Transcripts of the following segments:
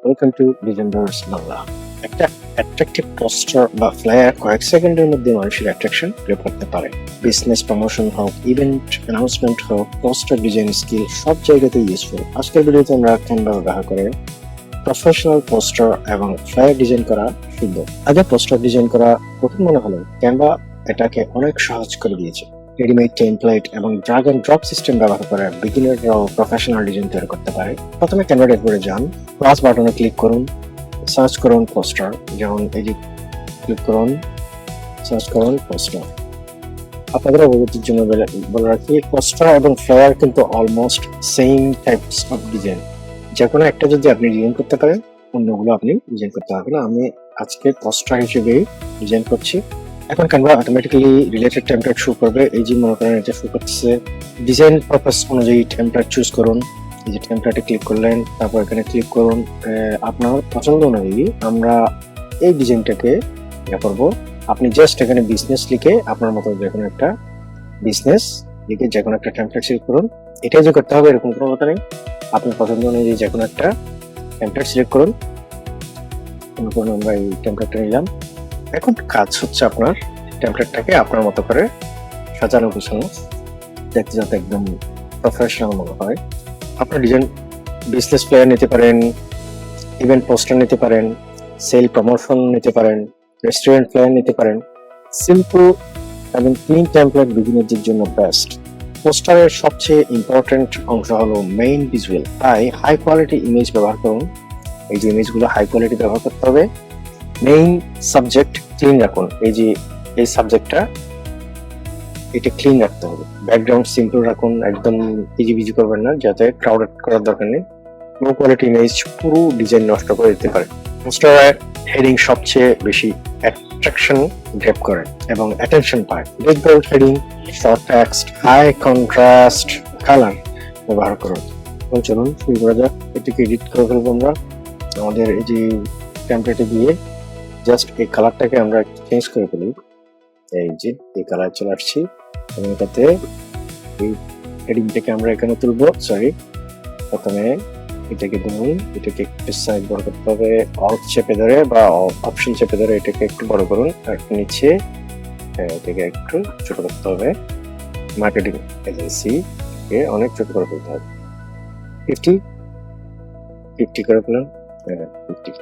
Welcome to designers Bangla. একটা attractive poster বা flyer কয়েক সেকেন্ডের মধ্যে মানুষের অ্যাট্রাকশন ক্রিয়েট করতে পারে। বিজনেস প্রমোশন হোক, ইভেন্ট অ্যানাউন্সমেন্ট হোক, পোস্টার ডিজাইন স্কিল সব জায়গাতেই ইউজফুল। আজকের ভিডিওতে আমরা ক্যানভা ব্যবহার করে প্রফেশনাল পোস্টার এবং ফ্লায়ার ডিজাইন করা শিখব। আগে পোস্টার ডিজাইন করা কঠিন মনে হলেও ক্যানভা এটাকে অনেক সহজ করে দিয়েছে। রেডিমেড টেমপ্লেট এবং ড্রাগ এন্ড ড্রপ সিস্টেম ব্যবহার করে বিগিনাররাও প্রফেশনাল ডিজাইন তৈরি করতে পারে। প্রথমে ক্যানভা ড্যাশবোর্ডে যান, প্লাস বাটনে ক্লিক করুন, সার্চ করুন পোস্টার, যেমন এই যে ক্লিক করুন, সার্চ করুন পোস্টার। আপনাদের অবগতির জন্য বলে রাখি, পোস্টার এবং ফ্লায়ার কিন্তু almost same types of design. যে কোনো একটা যদি আপনি ডিজাইন করতে পারেন, অন্যগুলো আপনি ডিজাইন করতে পারবেন না। আমি আজকে পোস্টার হিসেবে ডিজাইন করছি। এখন Canva automatically related template show করবে। এই যে মনে করেন এটা শো করছে, ডিজাইন পারপাস অনুযায়ী টেমপ্লেট চুজ করুন। এই যে টেমপ্লেটে ক্লিক করলেন, তারপর এখানে ক্লিক করুন। আপনার পছন্দ অনুযায়ী আমরা এই ডিজাইনটাকে ইয়ে করবো। আপনি জাস্ট এখানে বিজনেস লিখে আপনার মতো যে কোনো একটা বিজনেস লিখে যে কোনো একটা টেমপ্লেট সিলেক্ট করুন। এটাই যে করতে হবে এরকম কোনো কথা নেই। আপনার পছন্দ অনুযায়ী যে কোনো একটা টেমপ্লেট সিলেক্ট করুন। আমরা এই টেমপ্লেটটা নিলাম। এখন কাজ হচ্ছে আপনার টেমপ্লেটটাকে আপনার মতো করে সাজানো গোছানো, দেখতে যাতে একদম প্রফেশনাল মনে হয়। আপনার ডিজাইন বিজনেস প্ল্যান নিতে পারেন, ইভেন্ট পোস্টার নিতে পারেন, সেল প্রমোশন নিতে পারেন, রেস্টুরেন্ট প্ল্যান নিতে পারেন। সিম্পল এবং ক্লিন টেমপ্লেট বিগিনারদের জন্য বেস্ট। পোস্টারের সবচেয়ে ইম্পর্টেন্ট অংশ হলো মেইন ভিজুয়াল, তাই হাই কোয়ালিটি ইমেজ ব্যবহার করুন। এই যে ইমেজগুলো হাই কোয়ালিটি ব্যবহার করতে হবে। মেইন সাবজেক্ট ক্লিন রাখুন। এই যে এই সাবজেক্টটা এটা ক্লিন রাখতে হবে। ব্যাকগ্রাউন্ড সিম্পল রাখুন, একদম ইজি করবেন না, যাতে ক্রাউডেড করার দরকার নেই। লো কোয়ালিটি ইমেজ পুরো ডিজাইন নষ্ট করে দিতে পারে। পোস্টারের হেডিং সবচেয়ে বেশি অ্যাট্রাকশন গ্র্যাব করে এবং অ্যাটেনশন পায়। Big bold heading, short text, high contrast colour ব্যবহার করুন। এবং চলুন শুরু করা যাক। এটিকে এডিট করে ফেলবো আমরা আমাদের এই যে টেমপ্লেটে গিয়ে। জাস্ট এই কালারটাকে আমরা চেঞ্জ করে ফেলি। এই যে এই কালার চলে আসছি এবং এটাতে এই হেডিংটাকে আমরা এখানে তুলবো। সরি, প্রথমে এটাকে ধরুন, এটাকে একটু সাইজ বড় করতে হবে। অল্ট চেপে ধরে বা অপশন চেপে ধরে এটাকে একটু বড় করুন। আর নিচে এটাকে একটু ছোট করতে হবে। মার্কেটিং এজেন্সি কে অনেক ছোট করে ফেলতে হবে। 50 করে ফেলুন। 50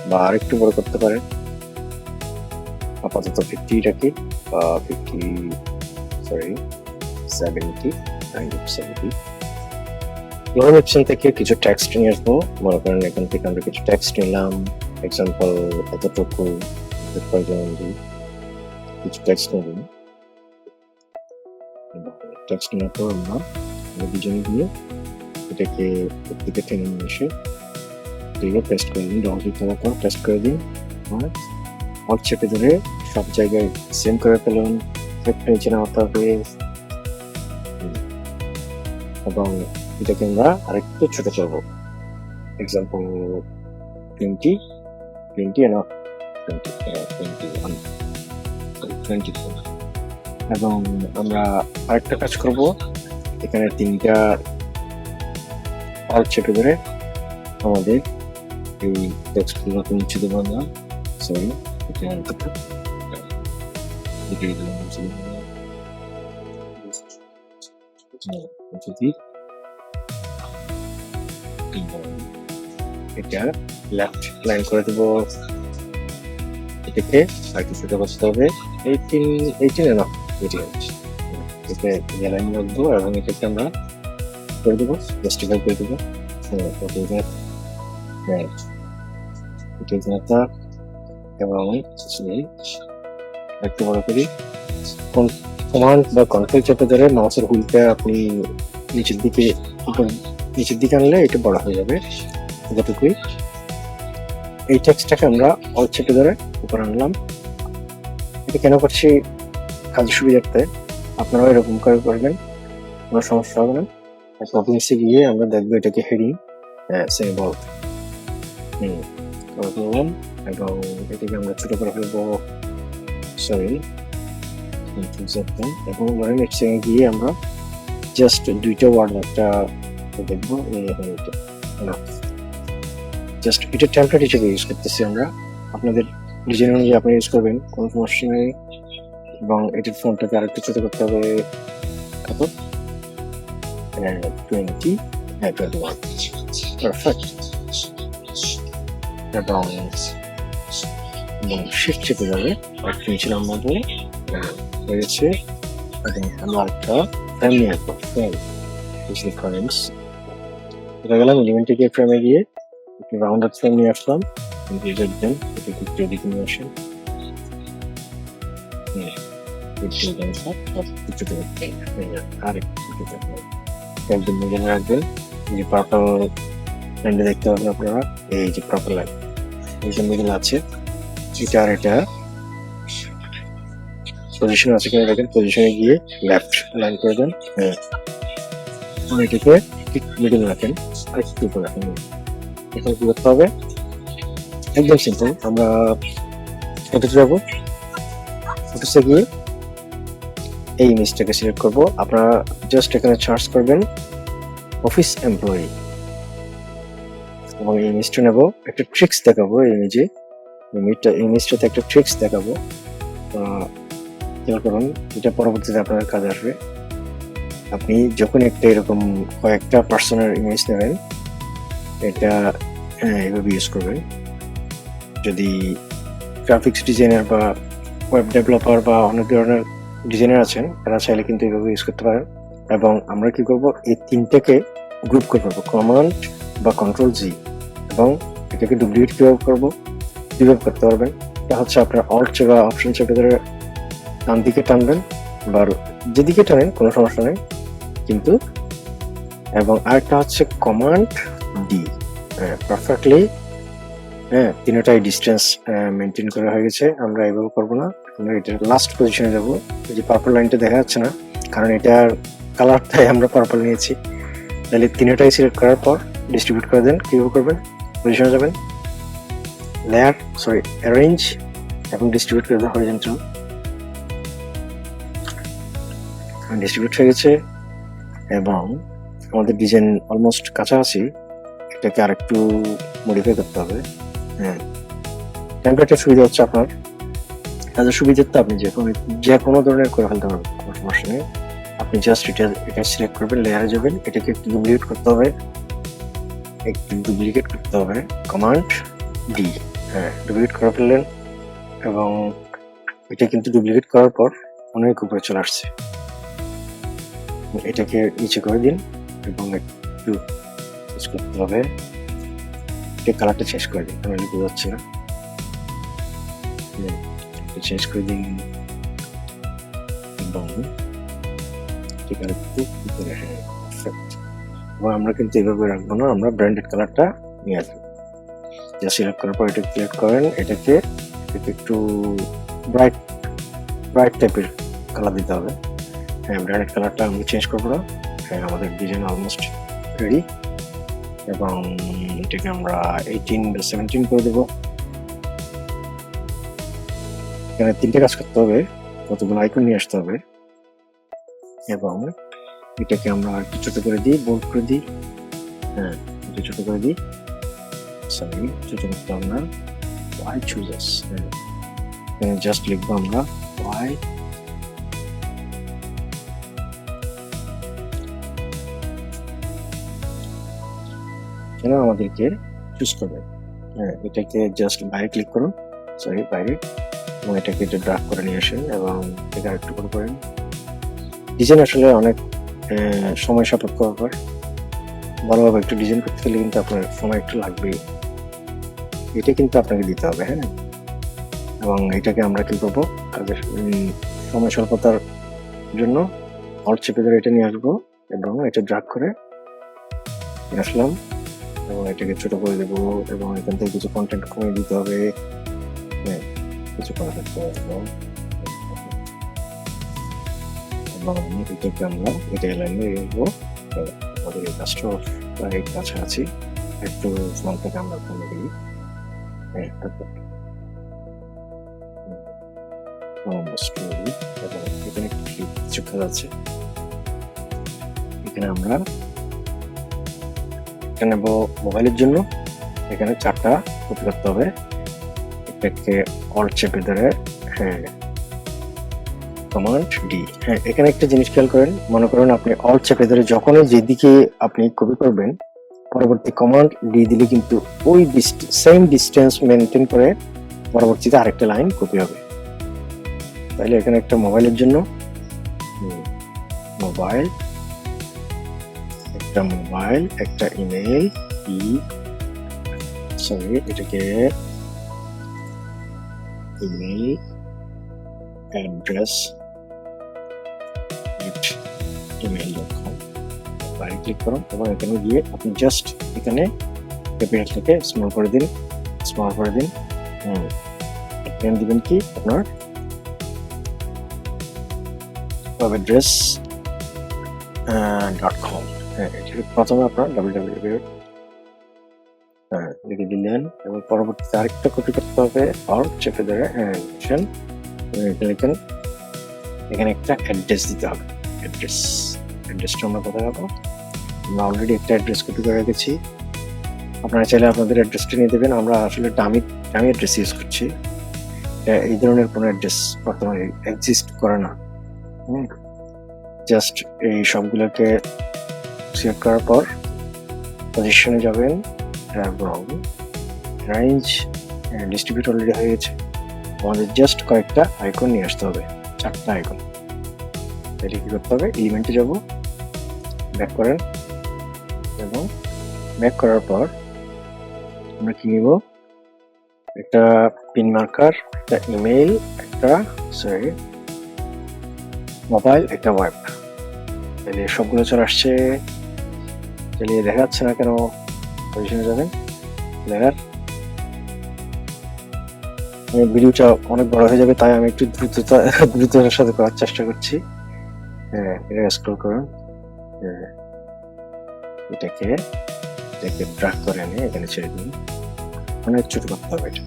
বা আর একটু বড় করতে পারেন। আপাতত 50 রাখি, বা 70 লোয়ার অপশন থেকে কিছু টেক্সট নিয়ে আসবো। মনে করেন এখান থেকে আমরা কিছু টেক্সট নিলাম। এক্সাম্পল এতটুকু, কিছু টেক্সট নেব। টেক্সট নেওয়ার পর আমরা দুজনে গিয়ে এটাকে প্রত্যেকে টেনে নিয়ে এসে পেস্ট করে দিন। ডবল ক্লিক করার পর পেস্ট করে দিন। অল্ট চেপে ধরে সব জায়গায় সেম করে ফেলুন। নিচে নামাতে হবে এবং এটাকে আমরা আরেকটু ছোট করবো। এক্সাম্পল 20 এবং আমরা আরেকটা কাজ করব। এখানে 3টা অল্ট চেপে ধরে আমাদের এই টেক্সটগুলো নিচে দেবো আমরা। সরি, এটা লেফট লাইন করে দেবো। এটাকে আর একটু ছোট করতে হবে। 18 না, 18 এটাকে লাইন রাখবো এবং এটাকে আমরা করে দেবো, জাস্টিফাই করে দেবো। এবং একটু বড় করি। কমান্ড বা কন্ট্রোল চেপে ধরে মাউসের হুইলটা আপনি নিচের দিকে আনলে এটা বড় হয়ে যাবে। যতটুকুই এই টেক্সটটাকে আমরা অল্ট চেপে ধরে উপরে আনলাম। এটা কেন করছি? কাজের সুবিধার্থে। আপনারাও এরকম করে করবেন, কোনো সমস্যা হবে না। প্রবলেমসে গিয়ে আমরা দেখবো এটাকে হেডিং সিম্বল করে ফেললাম এবং এটাকে আমরা ছোট করে ফেলবো। সরি, এখন নেক্সট গিয়ে আমরা জাস্ট 2টা ওয়ার্ড একটা দেখবো। জাস্ট এটা টেমপ্লেট হিসেবে ইউজ করতেছি আমরা। আপনাদের ডিজাইন অনুযায়ী আপনি ইউজ করবেন, কোনো সমস্যা নেই। এবং এটির ফোনটাকে আরেকটু ছোট করতে হবে, কত 20, 21, পারফেক্ট। এবং শিফট চেপে যাবে, একটা নিচে নাম্বার বলে হয়েছে। এবং আমরা একটা ফ্রেম নিয়ে আসবো, ফ্রেম ফ্রেমস এটা গেলাম এলিমেন্টে ফ্রেমে গিয়ে একটু রাউন্ডার ফ্রেম নিয়ে আসলাম, দেখবেন এটা একটু এদিকে নিয়ে আসেন, একদম মিডিয়ামে রাখবেন। এই যে পার্পল লাইনটা দেখতে পাবেন আপনারা, এই যে পার্পল লাইন এই যে মিডল আছে, এটা আর এটা পজিশন আছে কিনা দেখেন, পজিশনে গিয়ে লেফট লাইন করে দেন। হ্যাঁ, এটাকে ঠিক মিডল রাখেন আর একটু উপরে রাখেন। এখন কি করতে হবে, একদম সিম্পল। আমরা ফটোতে যাবো, ফটোসে গিয়ে এই ইমেজটাকে সিলেক্ট করব। আপনারা জাস্ট এখানে সার্চ করবেন অফিস এমপ্লয়ি এবং এই ইমেজটা নেব। একটা ট্রিক্স দেখাবো এই ইমেজটাতে একটা ট্রিক্স দেখাবো, খেয়াল করুন, এটা পরবর্তীতে আপনার কাজে আসবে। আপনি যখন একটা এরকম কয়েকটা পার্সোনাল ইমেজ নেবেন, এটা এভাবে ইউজ করবেন। যদি গ্রাফিক্স ডিজাইনার বা ওয়েব ডেভেলপার বা অনেক ধরনের ডিজাইনার আছেন, তারা চাইলে কিন্তু এভাবে ইউজ করতে পারেন। এবং আমরা কি করব, এই তিনটাকে গ্রুপ করে ফেলবো, কমান্ড বা কন্ট্রোল জি, এবং এটাকে ডুপ্লিকেট কিভাবে করতে পারবেন। এটা হচ্ছে আপনার অল্ট বা অপশন চেপে ধরে ডান দিকে টানবেন বা যেদিকে টানেন কোনো সমস্যা নেই কিন্তু। এবং আরেকটা হচ্ছে কমান্ড ডি, পারফেক্টলি তিনটাই ডিস্টেন্স মেনটেন করা হয়ে গেছে। আমরা এভাবে করবো না, আমরা এটার লাস্ট পজিশনে যাবো। এই যে পার্পল লাইনটা দেখা যাচ্ছে না, কারণ এটার কালারটাই আমরা পার্পল নিয়েছি। তাহলে তিনটাই সিলেক্ট করার পর ডিস্ট্রিবিউট করে দেন। কিভাবে করবেন, পজিশনে যাবেন, অ্যারেঞ্জ এবং ডিস্ট্রিবিউট করে দেন হরিজন্টাল। ডিস্ট্রিবিউট হয়ে গেছে এবং আমাদের ডিজাইন অলমোস্ট কাছাকাছি। এটাকে আরেকটু মডিফাই করতে হবে। হ্যাঁ, টেমপ্লেটের সুবিধা হচ্ছে আপনার কাজের সুবিধাতে আপনি যে কোনো ধরনের করে ফেলতে পারবেন, কোনো সমস্যা নেই। আপনি জাস্ট এটা সিলেক্ট করবেন, লেয়ারে যাবেন, এটাকে একটু ডুপ্লিকেট করতে হবে, কমান্ড ডি। হ্যাঁ, ডুপ্লিকেট করে ফেললেন এবং এটা কিন্তু ডুপ্লিকেট করার পর অনেক উপরে চলে আসছে। এটাকে নিচে করে দিন এবং একটু চেঞ্জ করতে হবে, এটা কালারটা চেঞ্জ করে দিন, আমি বুঝতে পারছি না, একটু চেঞ্জ করে দিন এবং আমরা কিন্তু এভাবে রাখবো না, আমরা ব্র্যান্ডেড কালারটা নিয়ে আসবো। যা সিলেক্ট করার পর এটা সিলেক্ট করেন, এটাকে একটু ব্রাইট টাইপের কালার দিতে হবে। হ্যাঁ, ব্র্যান্ডেড কালারটা আমি চেঞ্জ করবো না। হ্যাঁ, আমাদের ডিজাইন অলমোস্ট রেডি এবং এটাকে আমরা 18 বা 17 করে দেবো। এখানে তিনটে কাজ করতে হবে, কতগুলো আইকন নিয়ে আসতে হবে এবং এটাকে আমরা একটু ছোট করে দিই, বোল্ড করে দিই। হ্যাঁ, একটু ছোট করে দিই, সরি ছোট করতে হবে না। ওয়াই চুজেস, জাস্ট লিখবো আমরা ওয়াই কেন আমাদেরকে চুজ করবে। হ্যাঁ, এটাকে জাস্ট বাইরে ক্লিক করুন, বাইরে, এবং এটাকে একটু ড্রাগ করে নিয়ে আসেন এবং এটাকে আরেকটু করে করেন। ডিজাইন আসলে অনেক সময় সাপেক্ষ ব্যাপার, ভালোভাবে একটু ডিজাইন করতে গেলে কিন্তু আপনার সময় একটু লাগবেই, এটা কিন্তু আপনাকে দিতে হবে। হ্যাঁ, এবং এটাকে আমরা কি করবো, কাজের সময় স্বল্পতার জন্য অল্ট চেপে ধরে এটা নিয়ে আসবো এবং এটা ড্রাগ করে আসলাম এবং এটাকে ছোট করে দেবো এবং এখান থেকে কিছু কন্টেন্ট কমিয়ে দিতে হবে। হ্যাঁ, কিছু কন্টেন্ট কমিয়ে দেবো এবং এটাকে আমরা এটা লাইনে রাখবো। আমাদের এই কাজটা প্রায় কাছাকাছি, একটু ফোনটাকে আমরা কমে দিই। হ্যাঁ, এবং এখানে কিছু কাজ আছে। এখানে আমরা এটা নেব মোবাইলের জন্য, এখানে 4টা কপি করতে হবে। এটাকে অল্ট চেপে ধরে হ্যাঁ কমান্ড ডি। হ্যাঁ, এখানে একটা জিনিস খেয়াল করেন, মনে করেন আপনি অল্ট চেপে ধরে যখনই যেদিকে আপনি কপি করবেন, পরবর্তী কমান্ড ডি দিলে কিন্তু ওই সেম ডিস্টেন্স মেনটেন করে পরবর্তীতে আরেকটা লাইন কপি হবে। তাহলে এখানে একটা মোবাইলের জন্য মোবাইল, একটা ইমেল, এটাকে ইমেল অ্যাড্রেস @gmail.com ক্লিক করুন এবং এখানে গিয়ে আপনি জাস্ট এখানে ক্যাপিটাল থেকে স্মল করে দিন। এখানে দিবেন কি আপনার ওয়েব অ্যাড্রেস .com। হ্যাঁ, প্রথমে আপনার www লিখে দিলেন এবং পরবর্তীতে আরেকটা কপি করতে হবে অল্ট চেপে ধরে লিখেন। এখানে একটা অ্যাড্রেস দিতে হবে। অ্যাড্রেসটা আমরা কোথায় পাবো? আমরা অলরেডি একটা অ্যাড্রেস কপি করে রেখেছি। আপনারা চাইলে আপনাদের অ্যাড্রেসটা নিয়ে দেবেন। আমরা আসলে ডামি অ্যাড্রেস ইউজ করছি। এই ধরনের কোনো অ্যাড্রেস বর্তমানে এক্সিস্ট করে না। জাস্ট এই সবগুলোকে সিলেক্ট করার পর পজিশনে যাবেন এবং রেঞ্জ ডিস্ট্রিবিউট অলরেডি হয়ে গেছে। আমাদের জাস্ট কয়েকটা আইকন নিয়ে আসতে হবে, 4টা আইকন। তাহলে কি করতে হবে? এলিমেন্টে যাব, ব্যাক করেন এবং ব্যাক করার পর আমরা কি নিব? একটা পিন মার্কার, একটা ইমেল, একটা মোবাইল, একটা ওয়েব। তাহলে সবগুলো চলে আসছে। তাহলে দেখা যাচ্ছে না কেন? পজিশনে যাবেন, লেয়ার। ভিডিওটা অনেক বড় হয়ে যাবে, তাই আমি একটু দ্রুততার সাথে করার চেষ্টা করছি। হ্যাঁ, এটা স্ক্রল করুন। এটাকে ড্র্যাগ করে এনে এখানে ছেড়ে দিন। অনেক ছোট করতে হবে এটা।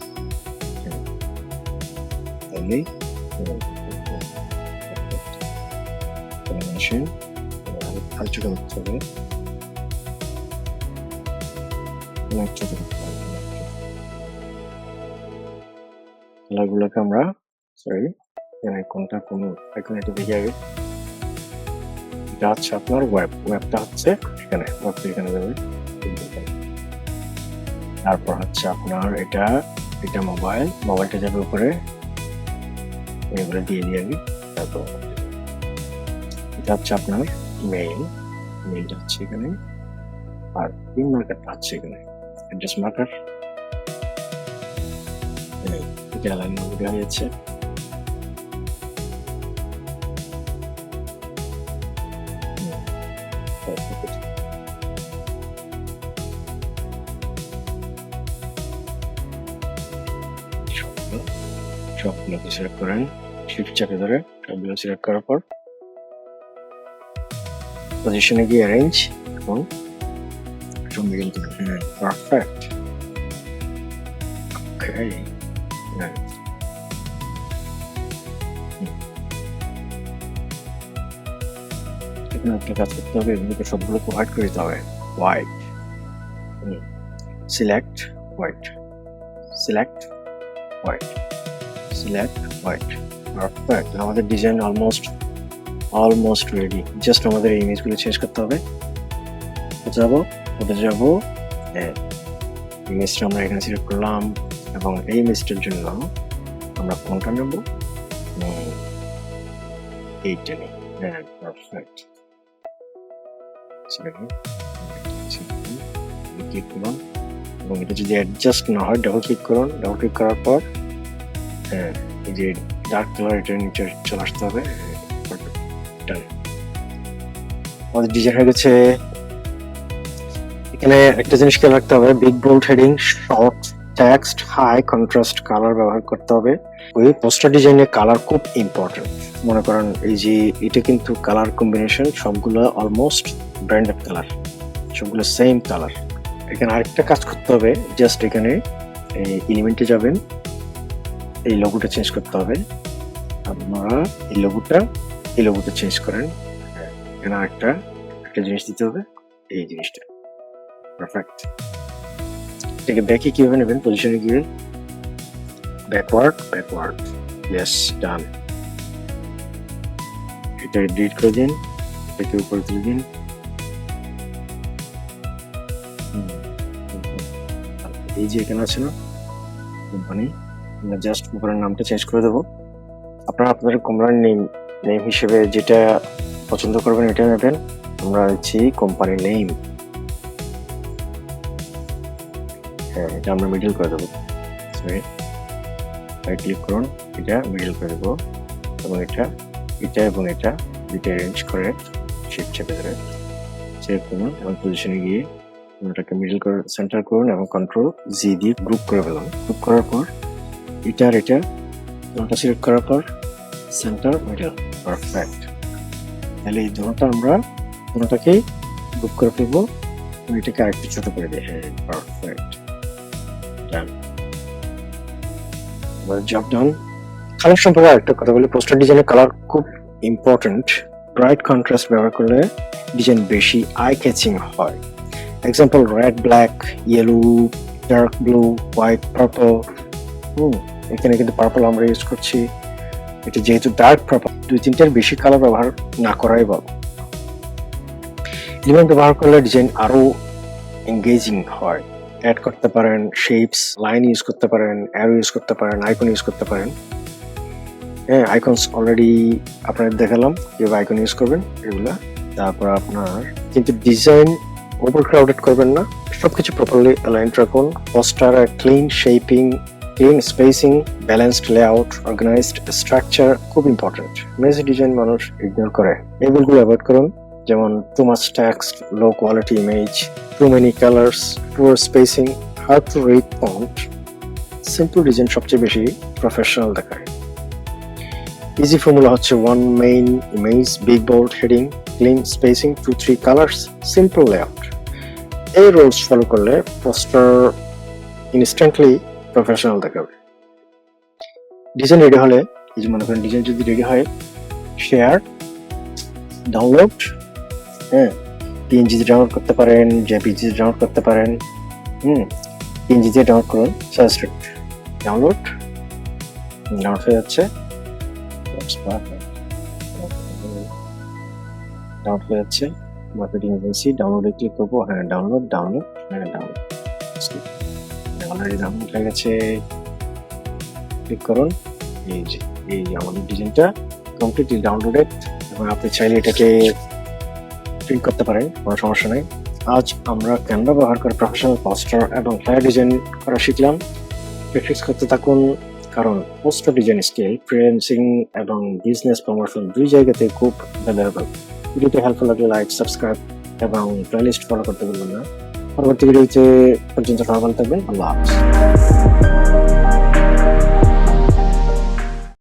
তাহলেই আর ছোট করতে হবে, অনেক ছোট করতে হবে। কালারগুলোকে আমরা কোনটা কোন এখন এটা দেখে আগে। এটা হচ্ছে আপনার ওয়েবটা হচ্ছে এখানে, ওয়েবটা এখানে যাবে। তারপর হচ্ছে আপনার এটা মোবাইলটা যাবে উপরে, এগুলো দিয়ে আগে। তারপর এটা হচ্ছে আপনার মেইলটা হচ্ছে এখানে, আর পিন মার্কারটা হচ্ছে এখানে, অ্যাড্রেস মার্কার। এটা লাইন নম্বর হয়েছে। সবগুলোকে সিলেক্ট করেন, শিফট চেপে ধরে সবগুলো সিলেক্ট করার পর পজিশনে গিয়ে অ্যারেঞ্জ এবং মিডল করুন। পারফেক্ট। ওকে, এখানে একটা কাজ করতে হবে, এগুলোকে সবগুলোকে হোয়াইট করে দিতে হবে। White, select white, perfect. আমাদের ডিজাইন অলমোস্ট রেডি। জাস্ট আমাদের এই ইমেজগুলো চেঞ্জ করতে হবে। ওটা যাবো ইমেজটা আমরা এখানে সিলেক্ট করলাম এবং এই ইমেজটার জন্য আমরা কোনটা নেব? এইটা নিই। পারফেক্ট। ক্লিক করুন এবং এটা যদি অ্যাডজাস্ট না হয় ডাবল ক্লিক করুন। ডাবল ক্লিক করার পর এই যে ডার্ক কালার, এটার নিচে চলে আসতে হবে। আমাদের ডিজাইন হয়ে গেছে। এখানে একটা জিনিস খেয়াল রাখতে হবে, big bold heading, short text, high contrast colour ব্যবহার করতে হবে। ওই পোস্টার ডিজাইনে কালার খুব ইম্পর্টেন্ট। মনে করেন এই যে এটা কিন্তু কালার কম্বিনেশন সবগুলো অলমোস্ট ব্র্যান্ডেড কালার, সবগুলো সেম কালার। এখানে আরেকটা কাজ করতে হবে, জাস্ট এখানে এই এলিমেন্টে যাবেন, এই লোগোটা চেঞ্জ করতে হবে। আপনারা এই লোগোটা চেঞ্জ করেন। এখানে একটা জিনিস দিতে হবে, এই জিনিসটা। পারফেক্ট। এটাকে ব্যাকে কিভাবে নেবেন, পজিশনে গিয়ে ব্যাকওয়ার্ড, ইয়েস, ডান। এটা ডিলিট করে দিন, এটাকে উপরে তুলে দিন। এই যে এখানে আছে না কোম্পানি, আমরা জাস্ট কোম্পানির নামটা চেঞ্জ করে দেবো। আপনারা আপনাদের কোম্পানির নেম হিসেবে যেটা পছন্দ করবেন এটা নেবেন। আমরা হচ্ছে কোম্পানির নেম, হ্যাঁ এটা আমরা মিডল করে দেবো। ক্লিক করুন, এটা মিডল করে দেবো এবং এটা এবং এটা দুইটা অ্যারেঞ্জ করে শিফট চেপে ধরে সেভ করুন এবং পজিশনে গিয়ে এটাকে মিডল করে সেন্টার করুন এবং কন্ট্রোল জি দিয়ে গ্রুপ করে ফেলুন। গ্রুপ করার পর এটা দুটো সিলেক্ট করার পর সেন্টার মিডল, পারফেক্ট। তাহলে এই দুটোটাকেই গ্রুপ করে ফেলবো এবং এটাকে আরেকটু ছোট করে দিই, হ্যাঁ perfect, done. Job done. Colour সম্পর্কে আরেকটা কথা বলি, পোস্টার ডিজাইনের কালার খুব ইম্পর্টেন্ট। ব্রাইট কন্ট্রাস্ট ব্যবহার করলে ডিজাইন বেশি আই ক্যাচিং হয়। Example red, black, yellow, dark blue, white, purple. এখানে কিন্তু পার্পল আমরা ইউজ করছি, এটা যেহেতু ডার্ক পার্পল, 2-3টার বেশি কালার ব্যবহার না করাই ভালো। এলিমেন্ট ব্যবহার করলে ডিজাইন আরো এঙ্গেজিং হয়। অ্যাড করতে পারেন শেপস, লাইন ইউজ করতে পারেন, অ্যারো ইউজ করতে পারেন, আইকন ইউজ করতে পারেন। হ্যাঁ, আইকনস অলরেডি আপনাদের দেখালাম কিভাবে আইকন ইউজ করবেন এগুলা। তারপর আপনার কিন্তু ডিজাইন ওভার ক্রাউডেড করবেন না, সবকিছু প্রপারলি অ্যালাইন্ড রাখুন। Poster clean shaping, clean spacing, balanced layout, organised structure খুব ইম্পর্টেন্ট। মেসি ডিজাইন মানুষ ইগনোর করে, এগুলো অ্যাভয়েড করুন। যেমন too much text, low quality image, too many colours, poor spacing, hard to read font. Simple design সবচেয়ে বেশি professional দেখায়। Easy formula হচ্ছে 1 main image, big bold heading, clean spacing, 2-3 colours, simple layout. এই rules follow করলে poster instantly professional দেখাবে। Design ready হলে, এই যে মনে করেন ডিজাইন যদি রেডি হয়, শেয়ার, ডাউনলোড, হ্যাঁ পিএনজিতে ডাউনলোড করতে পারেন, জেপিজিতে ডাউনলোড করতে পারেন। পিএনজিতে ডাউনলোড করুন, সাজেস্টেড ডাউনলোড হয়ে যাচ্ছে, ডাউনলোড হয়ে যাচ্ছে। মার্কেটিং এজেন্সি ডাউনলোডে ক্লিক করবো, হ্যাঁ ডাউনলোড, অলরেডি ডাউনলোড হয়ে গেছে। ক্লিক করুন, এই আমাদের ডিজাইনটা কমপ্লিটলি ডাউনলোডেড এবং আপনি চাইলে এটাকে প্রিন্ট করতে পারেন, কোনো সমস্যা নেই। আজ আমরা ক্যানভা ব্যবহার করে প্রফেশনাল পোস্টার এবং ফ্লায়ার ডিজাইন করা শিখলাম। প্র্যাকটিস করতে থাকুন, কারণ পোস্টার ডিজাইন স্কিল ফ্রিল্যান্সিং এবং বিজনেস প্রমোশন দুই জায়গাতে খুব ভ্যালুয়েবল। ভিডিওটি হেল্পফুল লাগলে লাইক, সাবস্ক্রাইব এবং প্লেলিস্ট ফলো করতে ভুলবেন না। পরবর্তী ভিডিওতে পর্যন্ত ভালো থাকবেন। আল্লাহ হাফেজ।